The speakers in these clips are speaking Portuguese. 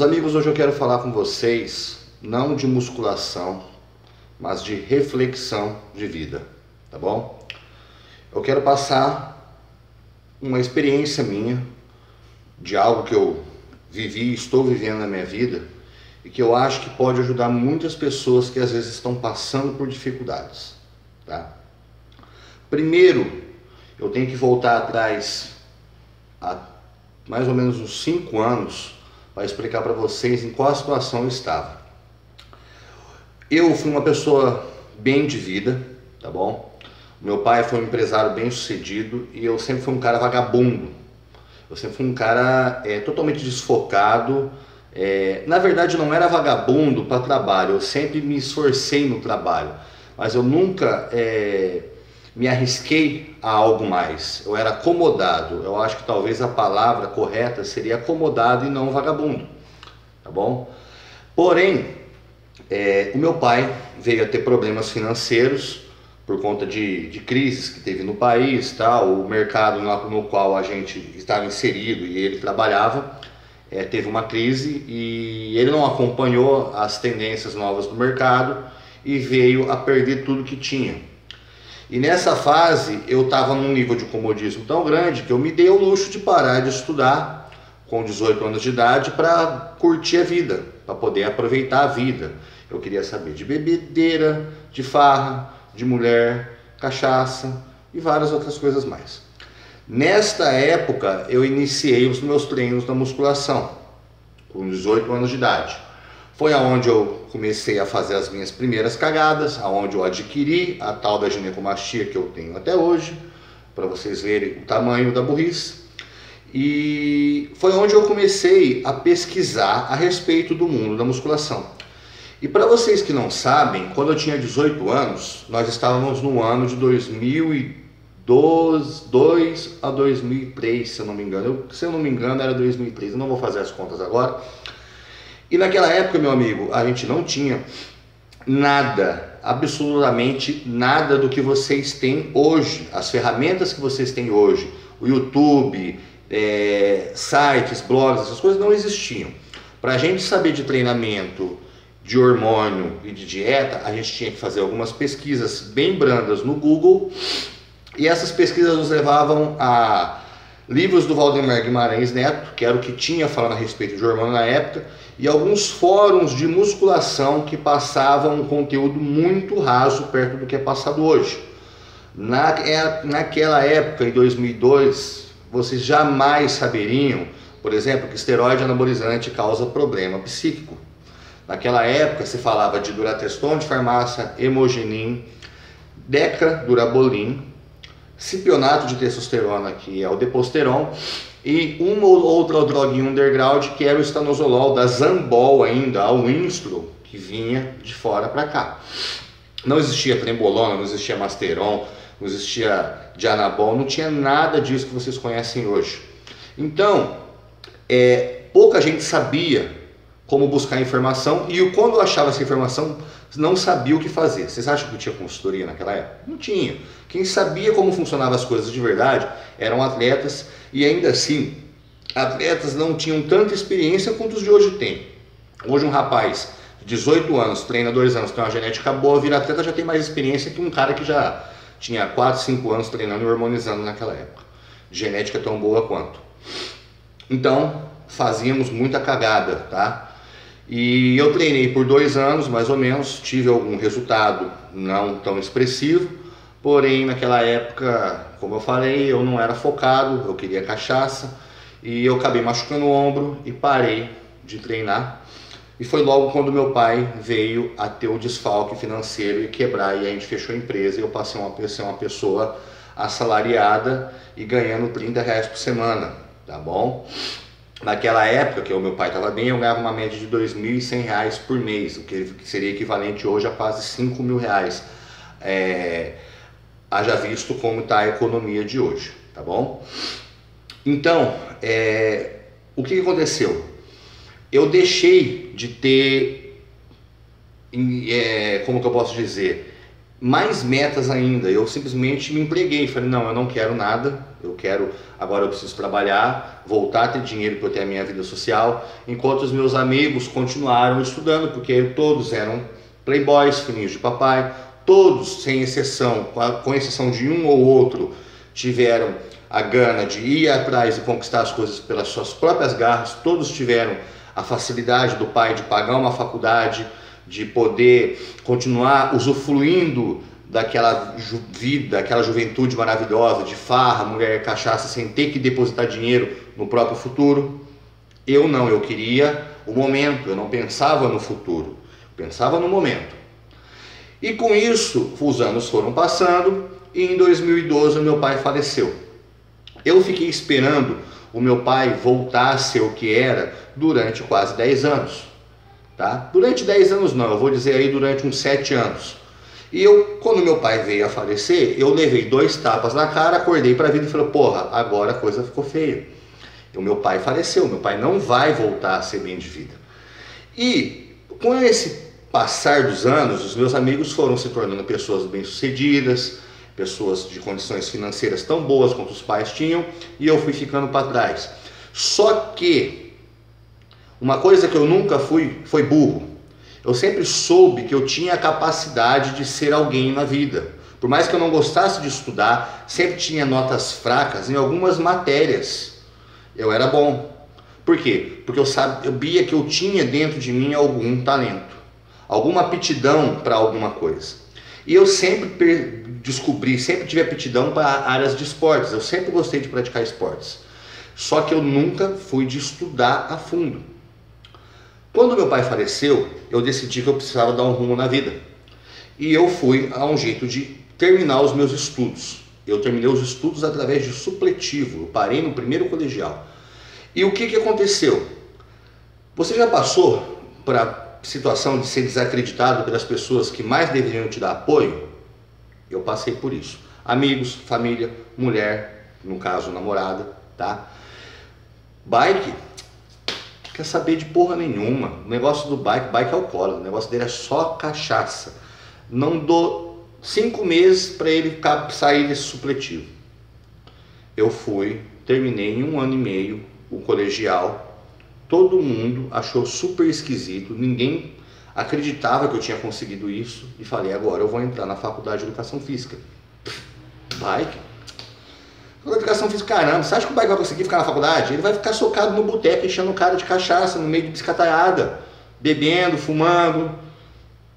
Meus amigos, hoje eu quero falar com vocês, não de musculação, mas de reflexão de vida, tá bom? Eu quero passar uma experiência minha, de algo que eu vivi e estou vivendo na minha vida, e que eu acho que pode ajudar muitas pessoas que às vezes estão passando por dificuldades, tá? Primeiro, eu tenho que voltar atrás há mais ou menos uns 5 anos para explicar para vocês em qual situação eu estava. Eu fui uma pessoa bem de vida, tá bom? Meu pai foi um empresário bem sucedido e eu sempre fui um cara vagabundo. Eu sempre fui um cara totalmente desfocado. Na verdade não era vagabundo para trabalho, eu sempre me esforcei no trabalho, mas eu nunca me arrisquei a algo mais. Eu era acomodado. Eu acho que talvez a palavra correta seria acomodado e não vagabundo, tá bom? Porém, o meu pai veio a ter problemas financeiros por conta de crises que teve no país, tá? O mercado no qual a gente estava inserido e ele trabalhava teve uma crise e ele não acompanhou as tendências novas do mercado e veio a perder tudo que tinha. E nessa fase eu estava num nível de comodismo tão grande que eu me dei o luxo de parar de estudar com 18 anos de idade para curtir a vida, para poder aproveitar a vida. Eu queria saber de bebedeira, de farra, de mulher, cachaça e várias outras coisas mais. Nesta época eu iniciei os meus treinos da musculação, com 18 anos de idade. Foi aonde eu comecei a fazer as minhas primeiras cagadas, aonde eu adquiri a tal da ginecomastia que eu tenho até hoje, para vocês verem o tamanho da burrice. E foi onde eu comecei a pesquisar a respeito do mundo da musculação. E para vocês que não sabem, quando eu tinha 18 anos, nós estávamos no ano de 2002 a 2003, se eu não me engano. Se eu não me engano era 2003, eu não vou fazer as contas agora. E naquela época, meu amigo, a gente não tinha nada, absolutamente nada do que vocês têm hoje. As ferramentas que vocês têm hoje, o YouTube, sites, blogs, essas coisas não existiam. Para a gente saber de treinamento, de hormônio e de dieta, a gente tinha que fazer algumas pesquisas bem brandas no Google. E essas pesquisas nos levavam a livros do Valdemar Guimarães Neto, que era o que tinha falando a respeito de hormônio na época, e alguns fóruns de musculação que passavam um conteúdo muito raso perto do que é passado hoje. Naquela época, em 2002, vocês jamais saberiam, por exemplo, que esteroide anabolizante causa problema psíquico. Naquela época se falava de Durateston de farmácia, Hemogenin, Deca-Durabolin, cipionato de testosterona, que é o Deposteron, e uma ou outra droguinha underground, que era o estanozolol da Zambol ainda, a Winstrol, que vinha de fora para cá. Não existia trembolona, não existia Masteron, não existia Dianabol, não tinha nada disso que vocês conhecem hoje. Então, pouca gente sabia como buscar informação, e quando eu achava essa informação, não sabia o que fazer. Vocês acham que tinha consultoria naquela época? Não tinha. Quem sabia como funcionavam as coisas de verdade eram atletas, e ainda assim, atletas não tinham tanta experiência quanto os de hoje têm. Hoje um rapaz de 18 anos, treina 2 anos, tem uma genética boa, vira atleta, já tem mais experiência que um cara que já tinha 4, 5 anos treinando e hormonizando naquela época. Genética tão boa quanto. Então, fazíamos muita cagada, tá? E eu treinei por 2 anos, mais ou menos, tive algum resultado não tão expressivo, porém naquela época, como eu falei, eu não era focado, eu queria cachaça, e eu acabei machucando o ombro e parei de treinar. E foi logo quando meu pai veio a ter o desfalque financeiro e quebrar, e a gente fechou a empresa e eu passei a ser uma pessoa assalariada e ganhando R$30 por semana, tá bom? Naquela época, que o meu pai estava bem, eu ganhava uma média de R$2.100 por mês, o que seria equivalente hoje a quase R$5.000. Haja visto como está a economia de hoje, tá bom? Então, o que aconteceu? Eu deixei de ter, como que eu posso dizer, mais metas ainda. Eu simplesmente me entreguei, falei, não, eu não quero nada, agora eu preciso trabalhar, voltar a ter dinheiro para eu ter a minha vida social, enquanto os meus amigos continuaram estudando, porque todos eram playboys, filhinhos de papai, todos, sem exceção, com exceção de um ou outro, tiveram a gana de ir atrás e conquistar as coisas pelas suas próprias garras, todos tiveram a facilidade do pai de pagar uma faculdade, de poder continuar usufruindo daquela vida, aquela juventude maravilhosa, de farra, mulher, cachaça, sem ter que depositar dinheiro no próprio futuro. Eu não, eu queria o momento, eu não pensava no futuro, eu pensava no momento. E com isso, os anos foram passando e em 2012 meu pai faleceu. Eu fiquei esperando o meu pai voltar a ser o que era durante quase 10 anos. Tá? Durante 10 anos não, eu vou dizer aí durante uns 7 anos. E eu, quando meu pai veio a falecer, eu levei 2 tapas na cara, acordei para a vida e falei, porra, agora a coisa ficou feia. O meu pai faleceu, meu pai não vai voltar a ser bem de vida. E com esse passar dos anos, os meus amigos foram se tornando pessoas bem-sucedidas, pessoas de condições financeiras tão boas quanto os pais tinham, e eu fui ficando para trás. Só que uma coisa que eu nunca fui foi burro. Eu sempre soube que eu tinha a capacidade de ser alguém na vida. Por mais que eu não gostasse de estudar, sempre tinha notas fracas em algumas matérias. Eu era bom. Por quê? Porque eu sabia que eu tinha dentro de mim algum talento, alguma aptidão para alguma coisa. E eu sempre sempre tive aptidão para áreas de esportes. Eu sempre gostei de praticar esportes. Só que eu nunca fui de estudar a fundo. Quando meu pai faleceu, eu decidi que eu precisava dar um rumo na vida. E eu fui a um jeito de terminar os meus estudos. Eu terminei os estudos através de supletivo. Eu parei no primeiro colegial. E o que aconteceu? Você já passou para a situação de ser desacreditado pelas pessoas que mais deveriam te dar apoio? Eu passei por isso. Amigos, família, mulher, no caso namorada, tá? Bike, quer saber de porra nenhuma. O negócio do bike é alcoólatra, o negócio dele é só cachaça. Não dou 5 meses para ele sair desse supletivo. Eu fui, terminei em 1 ano e meio o colegial. Todo mundo achou super esquisito, ninguém acreditava que eu tinha conseguido isso. E falei, agora eu vou entrar na faculdade de Educação Física. Bike? Educação Física, caramba, você acha que o bike vai conseguir ficar na faculdade? Ele vai ficar socado no boteco, enchendo o cara de cachaça, no meio de bicicletaiada, bebendo, fumando.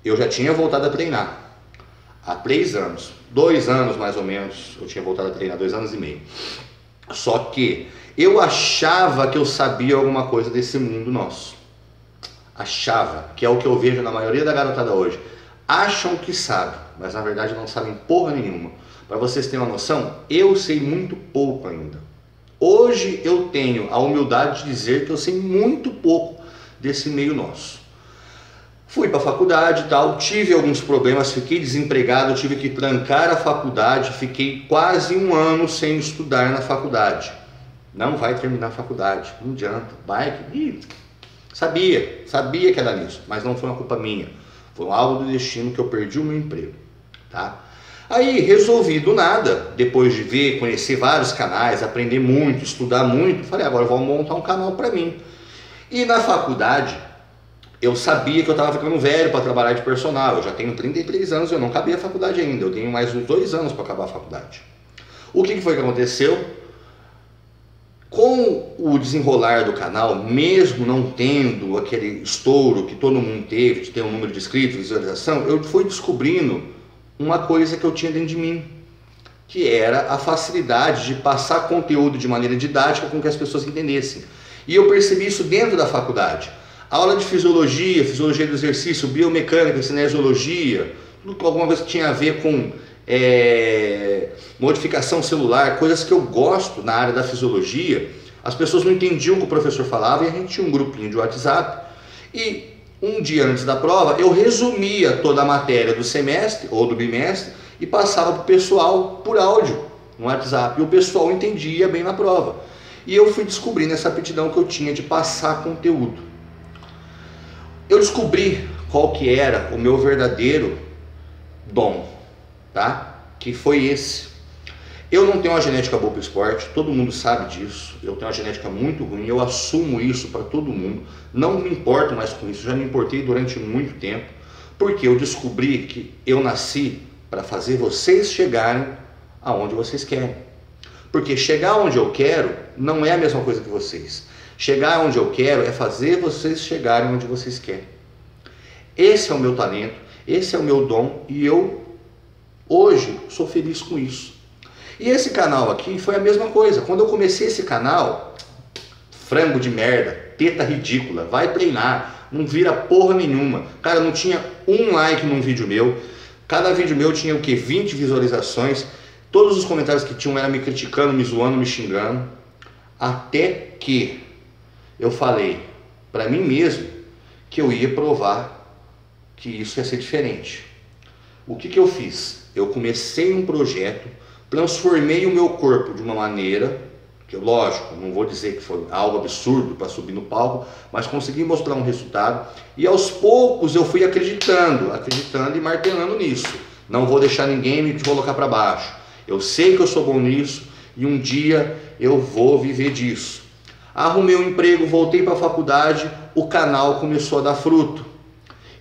Eu já tinha voltado a treinar há 3 anos, 2 anos mais ou menos, eu tinha voltado a treinar, 2 anos e meio. Só que eu achava que eu sabia alguma coisa desse mundo nosso. Achava, que é o que eu vejo na maioria da garotada hoje. Acham que sabem, mas na verdade não sabem porra nenhuma. Para vocês terem uma noção, eu sei muito pouco ainda. Hoje eu tenho a humildade de dizer que eu sei muito pouco desse meio nosso. Fui para a faculdade e tal, tive alguns problemas, fiquei desempregado, tive que trancar a faculdade, fiquei quase 1 ano sem estudar na faculdade. Não vai terminar a faculdade, não adianta, sabia que era nisso, mas não foi uma culpa minha, foi algo do destino que eu perdi o meu emprego, tá? Aí resolvi do nada, depois de ver, conhecer vários canais, aprender muito, estudar muito, falei, agora eu vou montar um canal para mim. E na faculdade, eu sabia que eu estava ficando velho para trabalhar de personal, eu já tenho 33 anos, eu não acabei a faculdade ainda, eu tenho mais uns 2 anos para acabar a faculdade. O que foi que aconteceu? Com o desenrolar do canal, mesmo não tendo aquele estouro que todo mundo teve, de ter um número de inscritos, visualização, eu fui descobrindo uma coisa que eu tinha dentro de mim, que era a facilidade de passar conteúdo de maneira didática com que as pessoas entendessem. E eu percebi isso dentro da faculdade. Aula de fisiologia do exercício, biomecânica, cinesiologia, tudo com alguma coisa que tinha a ver com modificação celular, coisas que eu gosto na área da fisiologia. As pessoas não entendiam o que o professor falava e a gente tinha um grupinho de WhatsApp. E um dia antes da prova, eu resumia toda a matéria do semestre ou do bimestre e passava para o pessoal por áudio no WhatsApp. E o pessoal entendia bem na prova. E eu fui descobrindo essa aptidão que eu tinha de passar conteúdo. Eu descobri qual que era o meu verdadeiro dom. tá? Que foi esse. Eu não tenho uma genética boa para o esporte, todo mundo sabe disso. Eu tenho uma genética muito ruim, eu assumo isso para todo mundo. Não me importo mais com isso, já me importei durante muito tempo, porque eu descobri que eu nasci para fazer vocês chegarem aonde vocês querem. Porque chegar onde eu quero não é a mesma coisa que vocês. Chegar onde eu quero é fazer vocês chegarem onde vocês querem. Esse é o meu talento, esse é o meu dom e eu hoje sou feliz com isso. E esse canal aqui foi a mesma coisa. Quando eu comecei esse canal, frango de merda, teta ridícula, vai treinar, não vira porra nenhuma. Cara, não tinha um like num vídeo meu. Cada vídeo meu tinha o que? 20 visualizações. Todos os comentários que tinham eram me criticando, me zoando, me xingando. Até que eu falei pra mim mesmo que eu ia provar que isso ia ser diferente. O que eu fiz? Eu comecei um projeto, transformei o meu corpo de uma maneira, que lógico, não vou dizer que foi algo absurdo para subir no palco, mas consegui mostrar um resultado e aos poucos eu fui acreditando e martelando nisso. Não vou deixar ninguém me colocar para baixo. Eu sei que eu sou bom nisso e um dia eu vou viver disso. Arrumei um emprego, voltei para a faculdade, o canal começou a dar fruto.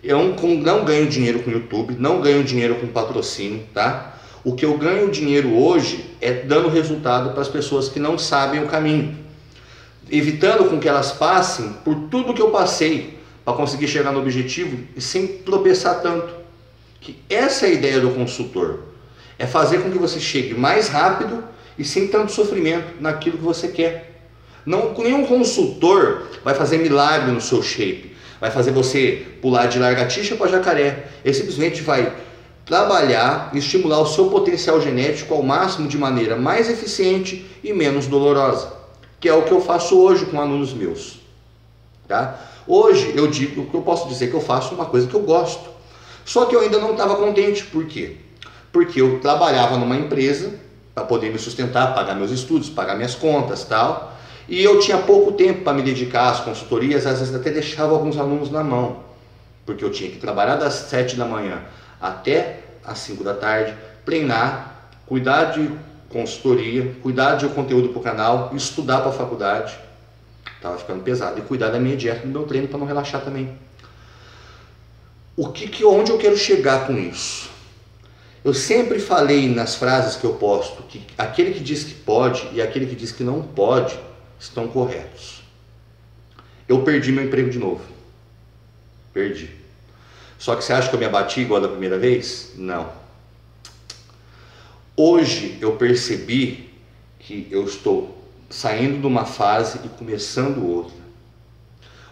Eu não ganho dinheiro com o YouTube, não ganho dinheiro com patrocínio, tá? O que eu ganho dinheiro hoje é dando resultado para as pessoas que não sabem o caminho, evitando com que elas passem por tudo que eu passei para conseguir chegar no objetivo e sem tropeçar tanto. Que essa é a ideia do consultor, é fazer com que você chegue mais rápido e sem tanto sofrimento naquilo que você quer. Não, nenhum consultor vai fazer milagre no seu shape, vai fazer você pular de lagartixa para jacaré. Ele simplesmente vai trabalhar e estimular o seu potencial genético ao máximo de maneira mais eficiente e menos dolorosa, que é o que eu faço hoje com alunos meus, tá? Hoje eu digo que eu posso dizer que eu faço uma coisa que eu gosto, só que eu ainda não estava contente. Por quê? Porque eu trabalhava numa empresa para poder me sustentar, pagar meus estudos, pagar minhas contas, tal, e eu tinha pouco tempo para me dedicar às consultorias, às vezes até deixava alguns alunos na mão, porque eu tinha que trabalhar das 7 da manhã até às 5 da tarde, treinar, cuidar de consultoria, cuidar de conteúdo para o canal, estudar para a faculdade, estava ficando pesado, e cuidar da minha dieta, do meu treino para não relaxar também. Onde eu quero chegar com isso? Eu sempre falei nas frases que eu posto que aquele que diz que pode e aquele que diz que não pode estão corretos. Eu perdi meu emprego de novo. Perdi. Só que você acha que eu me abati igual da primeira vez? Não. Hoje eu percebi que eu estou saindo de uma fase e começando outra.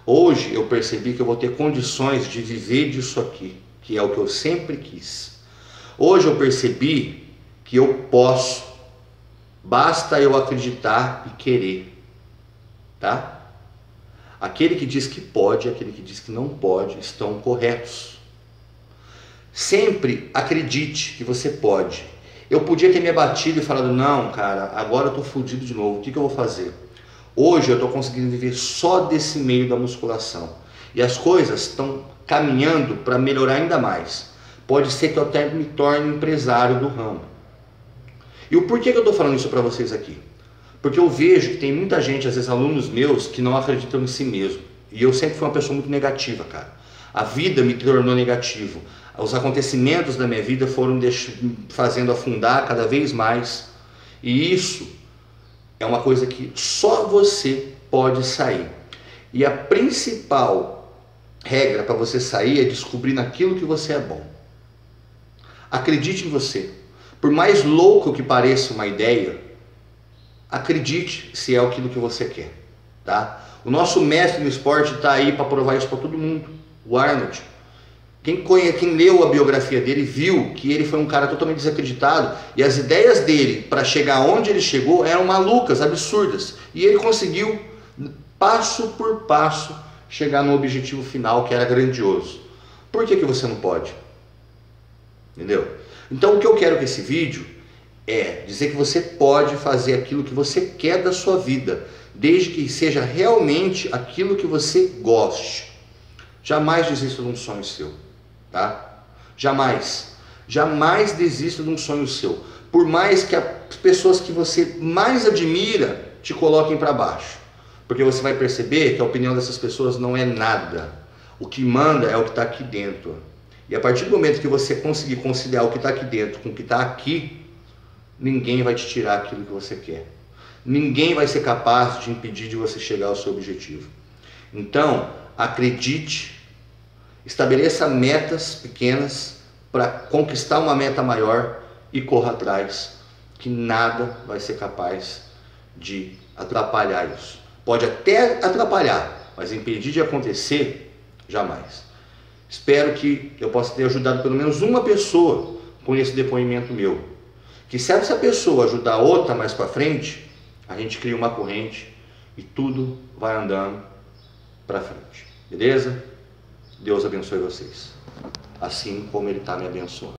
Hoje eu percebi que eu vou ter condições de viver disso aqui, que é o que eu sempre quis. Hoje eu percebi que eu posso, basta eu acreditar e querer, tá? Aquele que diz que pode e aquele que diz que não pode estão corretos. Sempre acredite que você pode. Eu podia ter me abatido e falado, não cara, agora eu tô fudido de novo, o que eu vou fazer? Hoje eu estou conseguindo viver só desse meio da musculação. E as coisas estão caminhando para melhorar ainda mais. Pode ser que eu até me torne empresário do ramo. E o porquê que eu estou falando isso para vocês aqui? Porque eu vejo que tem muita gente, às vezes alunos meus, que não acreditam em si mesmo. E eu sempre fui uma pessoa muito negativa, cara. A vida me tornou negativo. Os acontecimentos da minha vida foram fazendo afundar cada vez mais. E isso é uma coisa que só você pode sair. E a principal regra para você sair é descobrir naquilo que você é bom. Acredite em você. Por mais louco que pareça uma ideia, acredite se é aquilo que você quer, tá? O nosso mestre no esporte está aí para provar isso para todo mundo, o Arnold. Quem leu a biografia dele viu que ele foi um cara totalmente desacreditado e as ideias dele para chegar onde ele chegou eram malucas, absurdas. E ele conseguiu, passo por passo, chegar no objetivo final que era grandioso. Por que você não pode? Entendeu? Então o que eu quero com esse vídeo é dizer que você pode fazer aquilo que você quer da sua vida, desde que seja realmente aquilo que você goste. Jamais desista de um sonho seu, tá? Jamais. Jamais desista de um sonho seu. Por mais que as pessoas que você mais admira te coloquem para baixo. Porque você vai perceber que a opinião dessas pessoas não é nada. O que manda é o que está aqui dentro. E a partir do momento que você conseguir conciliar o que está aqui dentro com o que está aqui, ninguém vai te tirar aquilo que você quer. Ninguém vai ser capaz de impedir de você chegar ao seu objetivo. Então, acredite, estabeleça metas pequenas para conquistar uma meta maior e corra atrás, que nada vai ser capaz de atrapalhar isso. Pode até atrapalhar, mas impedir de acontecer, jamais. Espero que eu possa ter ajudado pelo menos uma pessoa com esse depoimento meu. Que se essa pessoa ajudar outra mais para frente, a gente cria uma corrente e tudo vai andando para frente. Beleza? Deus abençoe vocês. Assim como Ele está me abençoando.